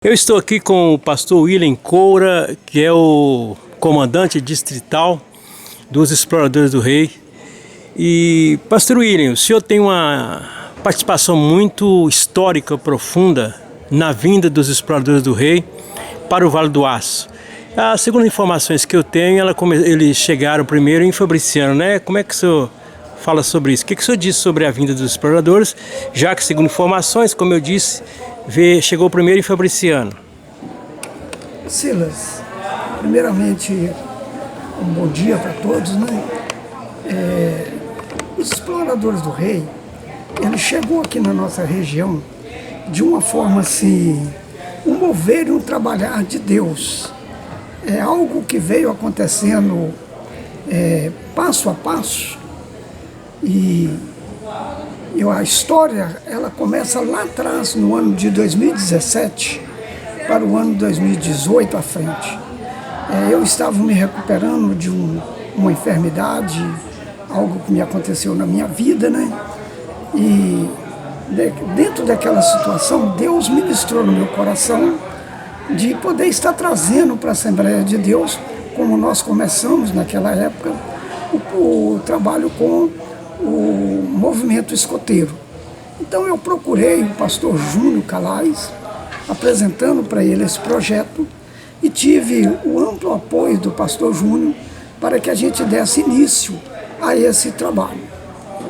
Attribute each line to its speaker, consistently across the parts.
Speaker 1: Eu estou aqui com o pastor William Coura, que é o comandante distrital dos Exploradores do Rei. E, pastor William, o senhor tem uma participação muito histórica, profunda, na vinda dos Exploradores do Rei para o Vale do Aço. Segundo informações que eu tenho, eles chegaram primeiro em Fabriciano, né? Como é que o senhor fala sobre isso? O que o senhor disse sobre a vinda dos exploradores, já que, segundo informações, como eu disse, chegou primeiro em Fabriciano?
Speaker 2: Silas, primeiramente, um bom dia para todos, né? Os Exploradores do Rei, ele chegou aqui na nossa região de uma forma assim, um mover e um trabalhar de Deus. É algo que veio acontecendo passo a passo, e a história ela começa lá atrás, no ano de 2017, para o ano 2018 à frente. Eu estava me recuperando de uma enfermidade, algo que me aconteceu na minha vida, né? E dentro daquela situação, Deus ministrou no meu coração de poder estar trazendo para a Assembleia de Deus, como nós começamos naquela época, o trabalho com o movimento escoteiro. Então eu procurei o pastor Júnior Calais, apresentando para ele esse projeto, e tive o amplo apoio do pastor Júnior para que a gente desse início a esse trabalho.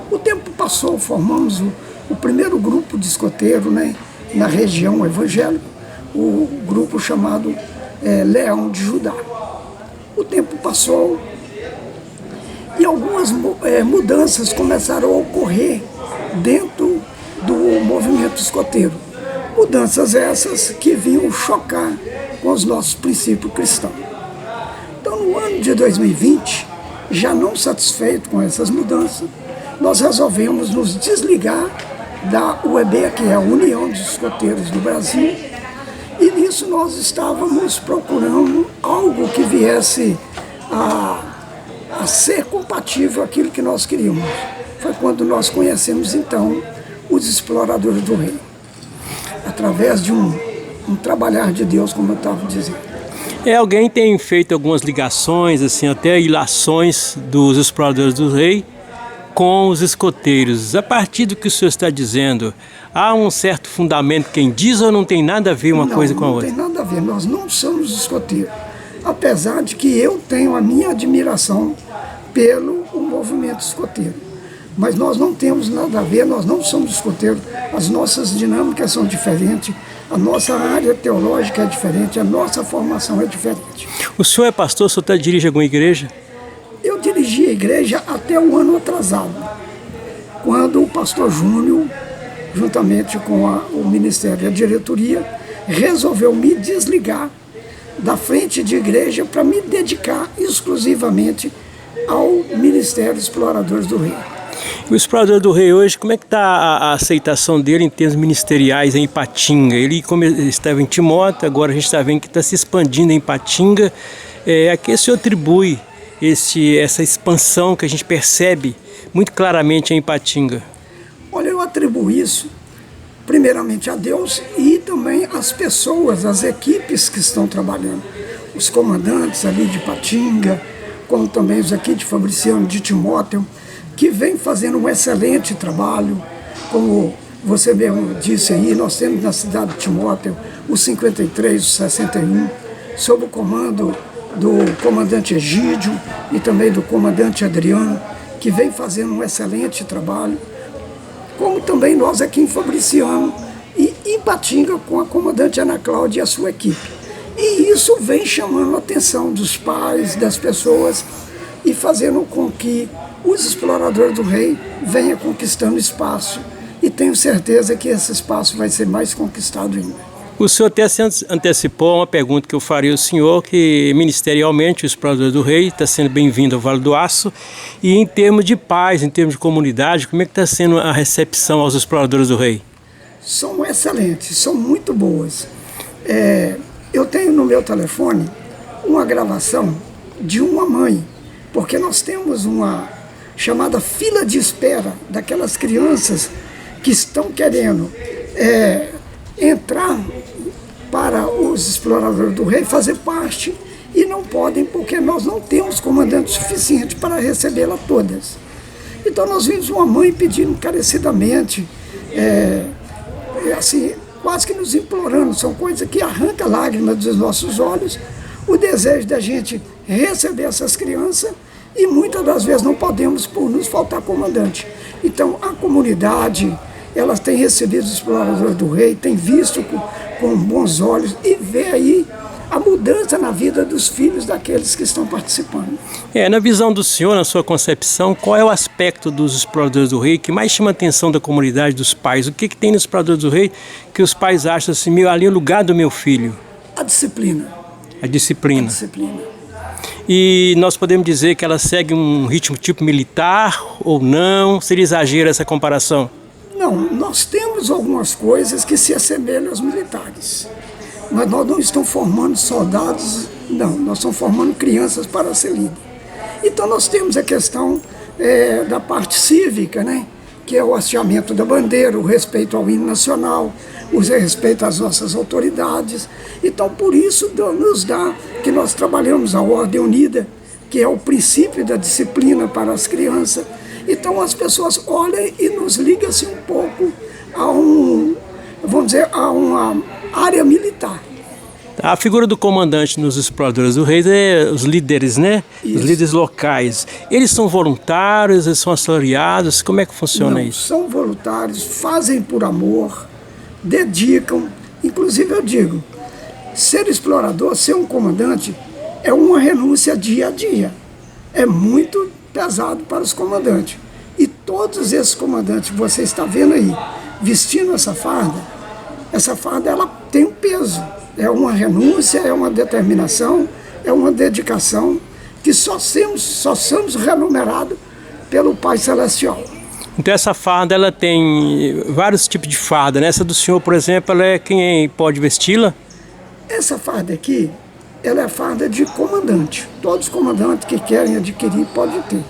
Speaker 2: O tempo passou, formamos o primeiro grupo de escoteiro, né, na região evangélica, o grupo chamado Leão de Judá. O tempo passou e algumas mudanças começaram a ocorrer dentro do movimento escoteiro. Mudanças essas que vinham chocar com os nossos princípios cristãos. Então, no ano de 2020, já não satisfeito com essas mudanças, nós resolvemos nos desligar da UEB, que é a União dos Escoteiros do Brasil, e nisso nós estávamos procurando algo que viesse a ser compatível àquilo que nós queríamos. Foi quando nós conhecemos, então, os Exploradores do Rei, através de um trabalhar de Deus, como eu estava dizendo.
Speaker 1: Alguém tem feito algumas ligações, assim, até ilações dos Exploradores do Rei com os escoteiros. A partir do que o senhor está dizendo, há um certo fundamento quem diz, ou não tem nada a ver uma coisa com a outra?
Speaker 2: Não tem nada a ver, nós não somos escoteiros. Apesar de que eu tenho a minha admiração pelo movimento escoteiro. Mas nós não temos nada a ver, nós não somos escoteiros, as nossas dinâmicas são diferentes, a nossa área teológica é diferente, a nossa formação é diferente.
Speaker 1: O senhor é pastor, o senhor dirige alguma igreja?
Speaker 2: Eu dirigi a igreja até o ano atrasado, quando o pastor Júnior, juntamente com o Ministério e a diretoria, resolveu me desligar da frente de igreja para me dedicar exclusivamente ao Ministério Exploradores do Rei.
Speaker 1: O Explorador do Rei hoje, como é que está a aceitação dele em termos ministeriais em Ipatinga? Ele estava em Timóteo, agora a gente está vendo que está se expandindo em Ipatinga. A que o senhor atribui essa expansão que a gente percebe muito claramente em Ipatinga?
Speaker 2: Olha, eu atribuo isso primeiramente a Deus e também às pessoas, às equipes que estão trabalhando. Os comandantes ali de Ipatinga, como também os aqui de Fabriciano, de Timóteo, que vem fazendo um excelente trabalho. Como você mesmo disse aí, nós temos na cidade de Timóteo o 53, o 61, sob o comando do comandante Egídio e também do comandante Adriano, que vem fazendo um excelente trabalho. Como também nós aqui em Fabriciano e em Ipatinga com a comandante Ana Cláudia e a sua equipe. E isso vem chamando a atenção dos pais, das pessoas, e fazendo com que os Exploradores do Rei venham conquistando espaço. E tenho certeza que esse espaço vai ser mais conquistado ainda.
Speaker 1: O senhor até se antecipou a uma pergunta que eu faria ao senhor, que ministerialmente o Explorador do Rei está sendo bem-vindo ao Vale do Aço, e em termos de paz, em termos de comunidade, como é que está sendo a recepção aos Exploradores do Rei?
Speaker 2: São excelentes, são muito boas. Eu tenho no meu telefone uma gravação de uma mãe, porque nós temos uma chamada fila de espera daquelas crianças que estão querendo entrar para os exploradores do rei fazer parte e não podem porque nós não temos comandante suficiente para recebê-la todas. Então nós vimos uma mãe pedindo encarecidamente, assim, quase que nos implorando, são coisas que arrancam lágrimas dos nossos olhos, o desejo da gente receber essas crianças e muitas das vezes não podemos por nos faltar comandante. Então a comunidade, elas têm recebido os exploradores do rei, tem visto com bons olhos e vê aí a mudança na vida dos filhos daqueles que estão participando.
Speaker 1: Na visão do senhor, na sua concepção, qual é o aspecto dos exploradores do rei que mais chama a atenção da comunidade, dos pais? O que tem nos exploradores do rei que os pais acham assim, ali é o lugar do meu filho?
Speaker 2: A disciplina.
Speaker 1: A disciplina.
Speaker 2: A disciplina.
Speaker 1: E nós podemos dizer que ela segue um ritmo tipo militar ou não? Seria exagero essa comparação?
Speaker 2: Não, nós temos algumas coisas que se assemelham aos militares. Mas nós não estamos formando soldados, não, nós estamos formando crianças para ser líder. Então nós temos a questão da parte cívica, né? Que é o hasteamento da bandeira, o respeito ao hino nacional, o respeito às nossas autoridades. Então por isso nos dá que nós trabalhamos a Ordem Unida, que é o princípio da disciplina para as crianças. Então as pessoas olham e nos ligam-se um pouco a uma área militar.
Speaker 1: A figura do comandante nos exploradores do rei é os líderes, né?
Speaker 2: Isso.
Speaker 1: Os líderes locais. Eles são voluntários, eles são assalariados? Como é que funciona isso?
Speaker 2: São voluntários, fazem por amor, dedicam. Inclusive eu digo, ser explorador, ser um comandante, é uma renúncia dia a dia. É muito pesado para os comandantes. E todos esses comandantes que você está vendo aí, vestindo essa farda ela tem um peso. É uma renúncia, é uma determinação, é uma dedicação que só somos remunerados pelo Pai Celestial.
Speaker 1: Então essa farda, ela tem vários tipos de farda, né? Essa do senhor, por exemplo, ela é quem pode vesti-la?
Speaker 2: Essa farda aqui, ela é a farda de comandante. Todos os comandantes que querem adquirir podem ter.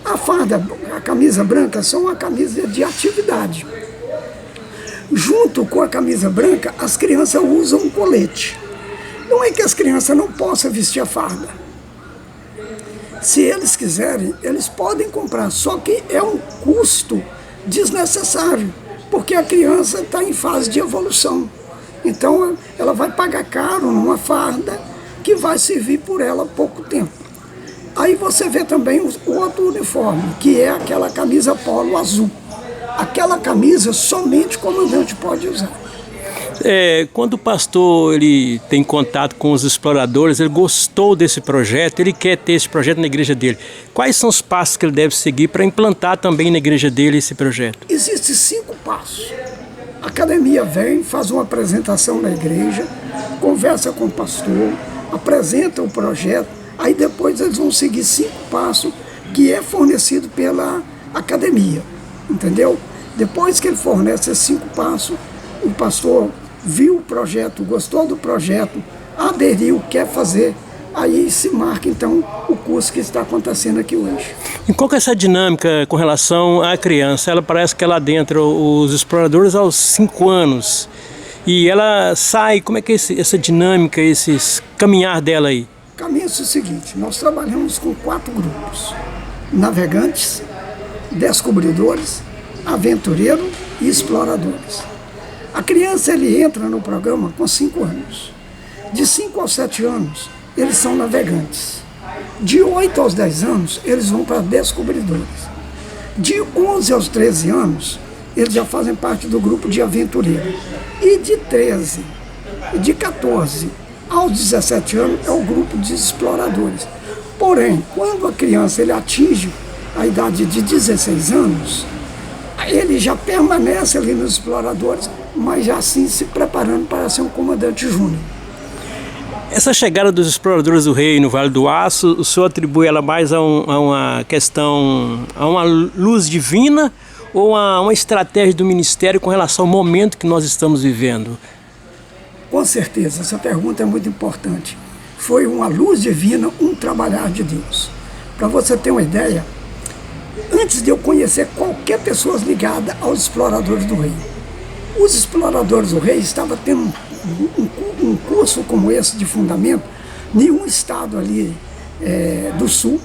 Speaker 2: A farda, a camisa branca, são uma camisa de atividade. Junto com a camisa branca, as crianças usam um colete. Não é que as crianças não possam vestir a farda. Se eles quiserem, eles podem comprar, só que é um custo desnecessário, porque a criança está em fase de evolução. Então, ela vai pagar caro numa farda que vai servir por ela pouco tempo. Aí você vê também o outro uniforme, que é aquela camisa polo azul. Aquela camisa somente o comandante pode usar.
Speaker 1: Quando o pastor ele tem contato com os exploradores, ele gostou desse projeto, ele quer ter esse projeto na igreja dele. Quais são os passos que ele deve seguir para implantar também na igreja dele esse projeto?
Speaker 2: Existem 5 passos. A academia vem, faz uma apresentação na igreja, conversa com o pastor, apresenta o projeto, aí depois eles vão seguir 5 passos que é fornecido pela academia. Entendeu? Depois que ele fornece esses 5 passos, o pastor viu o projeto, gostou do projeto, aderiu, quer fazer, aí se marca então o curso que está acontecendo aqui hoje.
Speaker 1: E qual que é essa dinâmica com relação à criança? Ela parece que ela adentra os exploradores aos 5 anos e ela sai, como é que é essa dinâmica, esse caminhar dela aí?
Speaker 2: Caminha-se o seguinte, nós trabalhamos com 4 grupos, navegantes, descobridores, aventureiros e exploradores. A criança ele entra no programa com 5 anos. De 5 aos 7 anos, eles são navegantes. De 8 aos 10 anos, eles vão para descobridores. De 11 aos 13 anos, eles já fazem parte do grupo de aventureiros. E de 14 aos 17 anos, é o grupo de exploradores. Porém, quando a criança ele atinge a idade de 16 anos, ele já permanece ali nos exploradores, mas já assim se preparando para ser um comandante júnior.
Speaker 1: Essa chegada dos exploradores do rei no Vale do Aço, o senhor atribui ela mais a uma questão, a uma luz divina ou a uma estratégia do ministério com relação ao momento que nós estamos vivendo?
Speaker 2: Com certeza, essa pergunta é muito importante. Foi uma luz divina, um trabalhar de Deus. Para você ter uma ideia, antes de eu conhecer qualquer pessoa ligada aos exploradores do rei, os exploradores do rei estavam tendo um curso como esse de fundamento, nenhum estado ali do sul,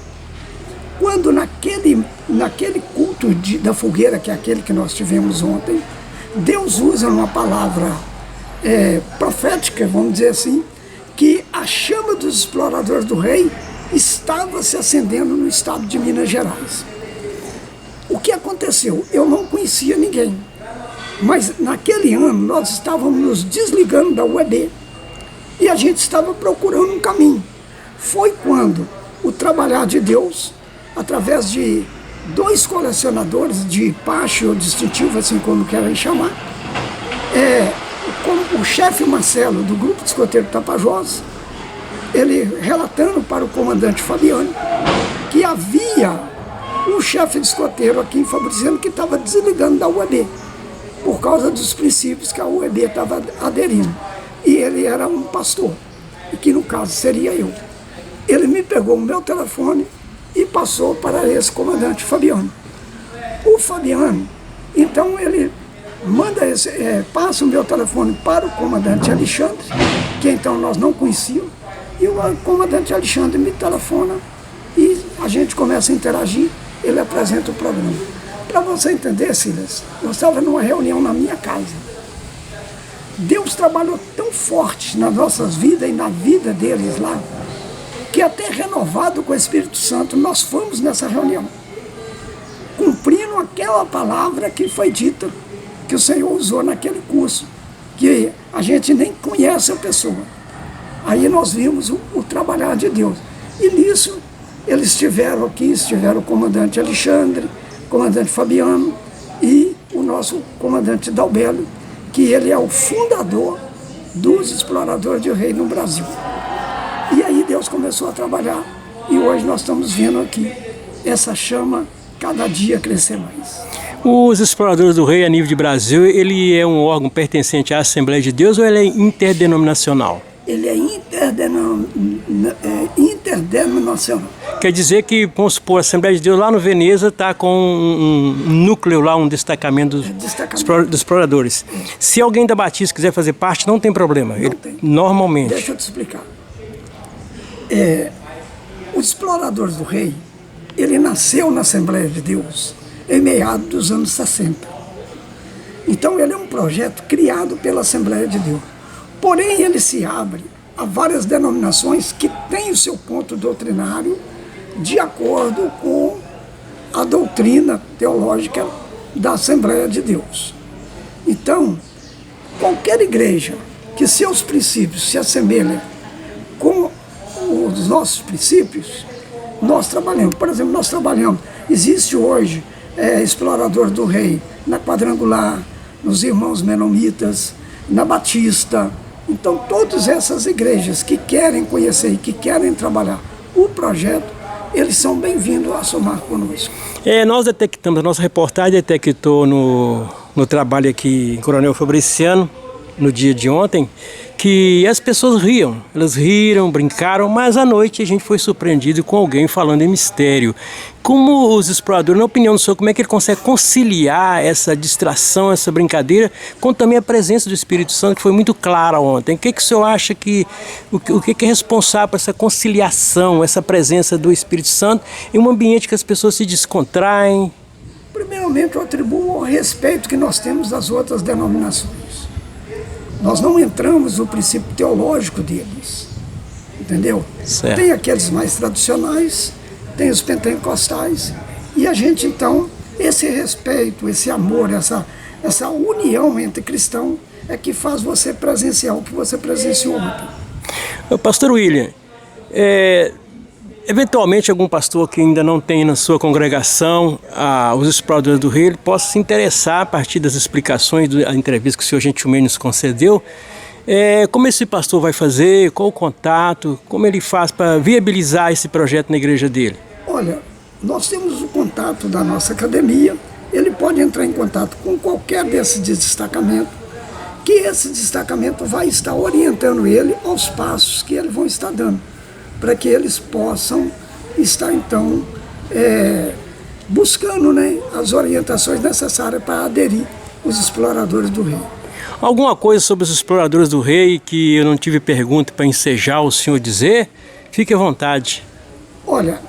Speaker 2: quando naquele culto da fogueira, que é aquele que nós tivemos ontem, Deus usa uma palavra profética, vamos dizer assim, que a chama dos exploradores do rei estava se acendendo no estado de Minas Gerais. O que aconteceu? Eu não conhecia ninguém, mas naquele ano nós estávamos nos desligando da UEB e a gente estava procurando um caminho. Foi quando o trabalhar de Deus, através de 2 colecionadores de Pache ou distintivo, assim como querem chamar, como o chefe Marcelo, do grupo de escoteiro Tapajós, ele relatando para o comandante Fabiano que havia um chefe de escoteiro aqui em Fabriciano que estava desligando da UEB, por causa dos princípios que a UEB estava aderindo. E ele era um pastor, e que no caso seria eu. Ele me pegou o meu telefone e passou para esse comandante Fabiano. O Fabiano, então ele passa o meu telefone para o comandante Alexandre, que então nós não conhecíamos, e o comandante Alexandre me telefona e a gente começa a interagir, ele apresenta o programa. Para você entender, Silas, eu estava numa reunião na minha casa. Deus trabalhou tão forte nas nossas vidas e na vida deles lá, que até renovado com o Espírito Santo, nós fomos nessa reunião, cumprindo aquela palavra que foi dita, que o Senhor usou naquele curso, que a gente nem conhece a pessoa. Aí nós vimos o trabalhar de Deus. E nisso, eles estiveram aqui, estiveram o comandante Alexandre, o comandante Fabiano e o nosso comandante Dalbelo, que ele é o fundador dos exploradores de rei no Brasil. E aí Deus começou a trabalhar e hoje nós estamos vendo aqui essa chama cada dia crescer mais.
Speaker 1: Os exploradores do rei a nível de Brasil, ele é um órgão pertencente à Assembleia de Deus ou ele é interdenominacional?
Speaker 2: Ele é interdenominacional.
Speaker 1: Quer dizer que, vamos supor, a Assembleia de Deus lá no Veneza está com um núcleo lá, um destacamento dos exploradores. Se alguém da Batista quiser fazer parte, não tem problema.
Speaker 2: Não tem.
Speaker 1: Normalmente.
Speaker 2: Deixa eu te explicar. Os exploradores do rei, ele nasceu na Assembleia de Deus em meados dos anos 60. Então ele é um projeto criado pela Assembleia de Deus. Porém ele se abre a várias denominações que têm o seu ponto doutrinário de acordo com a doutrina teológica da Assembleia de Deus. Então, qualquer igreja que seus princípios se assemelhem com os nossos princípios, nós trabalhamos. Por exemplo, nós trabalhamos, existe hoje explorador do rei na Quadrangular, nos Irmãos Menomitas, na Batista. Então, todas essas igrejas que querem conhecer e que querem trabalhar o projeto, eles são bem-vindos a somar conosco.
Speaker 1: Nós detectamos, a nossa reportagem detectou no trabalho aqui em Coronel Fabriciano, no dia de ontem, que as pessoas riam, elas riram, brincaram, mas à noite a gente foi surpreendido com alguém falando em mistério. Como os exploradores, na opinião do senhor, como é que ele consegue conciliar essa distração, essa brincadeira, com também a presença do Espírito Santo, que foi muito clara ontem? O que o senhor acha o que é responsável por essa conciliação, essa presença do Espírito Santo em um ambiente que as pessoas se descontraem?
Speaker 2: Primeiramente, eu atribuo ao respeito que nós temos das outras denominações. Nós não entramos no princípio teológico deles, entendeu?
Speaker 1: Certo.
Speaker 2: Tem aqueles mais tradicionais, tem os pentecostais, e a gente então, esse respeito, esse amor, essa união entre cristãos é que faz você presenciar o que você presenciou ontem.
Speaker 1: Pastor William, eventualmente algum pastor que ainda não tem na sua congregação os exploradores do rei, ele possa se interessar a partir das explicações da entrevista que o senhor gentilmente nos concedeu, como esse pastor vai fazer, qual o contato, como ele faz para viabilizar esse projeto na igreja dele?
Speaker 2: Olha, nós temos o contato da nossa academia, ele pode entrar em contato com qualquer desses destacamentos, que esse destacamento vai estar orientando ele aos passos que eles vão estar dando, para que eles possam estar, então, buscando, né, as orientações necessárias para aderir os exploradores do rei.
Speaker 1: Alguma coisa sobre os exploradores do rei que eu não tive pergunta para ensejar o senhor dizer? Fique à vontade.
Speaker 2: Olha,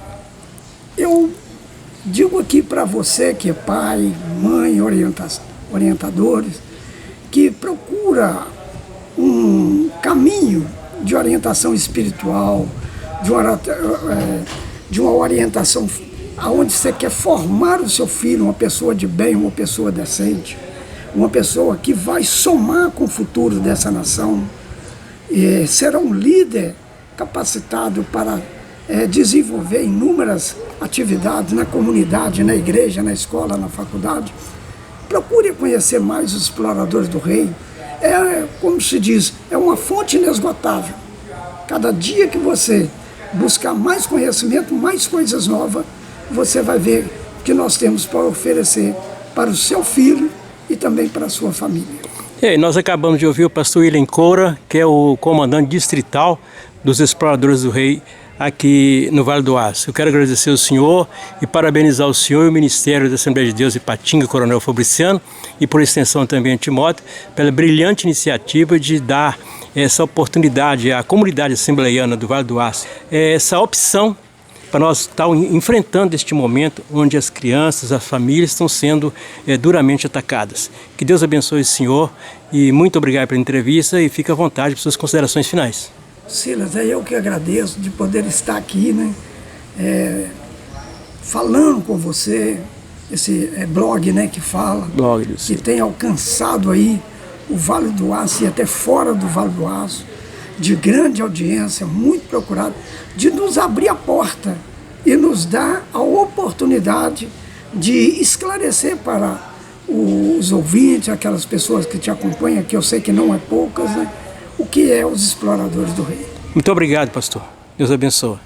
Speaker 2: eu digo aqui para você que é pai, mãe, orientadores, que procura um caminho de orientação espiritual, de uma orientação onde você quer formar o seu filho, uma pessoa de bem, uma pessoa decente, uma pessoa que vai somar com o futuro dessa nação, e será um líder capacitado para desenvolver inúmeras atividades na comunidade, na igreja, na escola, na faculdade. Procure conhecer mais os exploradores do rei. Como se diz, é uma fonte inesgotável. Cada dia que você buscar mais conhecimento, mais coisas novas, você vai ver que nós temos para oferecer para o seu filho e também para a sua família.
Speaker 1: Nós acabamos de ouvir o pastor William Coura, que é o comandante distrital dos Exploradores do Rei aqui no Vale do Aço. Eu quero agradecer ao senhor e parabenizar o senhor e o Ministério da Assembleia de Deus Ipatinga, Coronel Fabriciano, e por extensão também a Timóteo, pela brilhante iniciativa de dar essa oportunidade à comunidade assembleiana do Vale do Aço, essa opção para nós estar enfrentando este momento onde as crianças, as famílias estão sendo duramente atacadas. Que Deus abençoe o senhor e muito obrigado pela entrevista e fique à vontade para suas considerações finais.
Speaker 2: Silas, é eu que agradeço de poder estar aqui, né, falando com você, esse blog, né, que fala, que tem alcançado aí o Vale do Aço e até fora do Vale do Aço, de grande audiência, muito procurado, de nos abrir a porta e nos dar a oportunidade de esclarecer para os ouvintes, aquelas pessoas que te acompanham, que eu sei que não é poucas, né, o que é os Exploradores do Rei.
Speaker 1: Muito obrigado, pastor. Deus abençoe.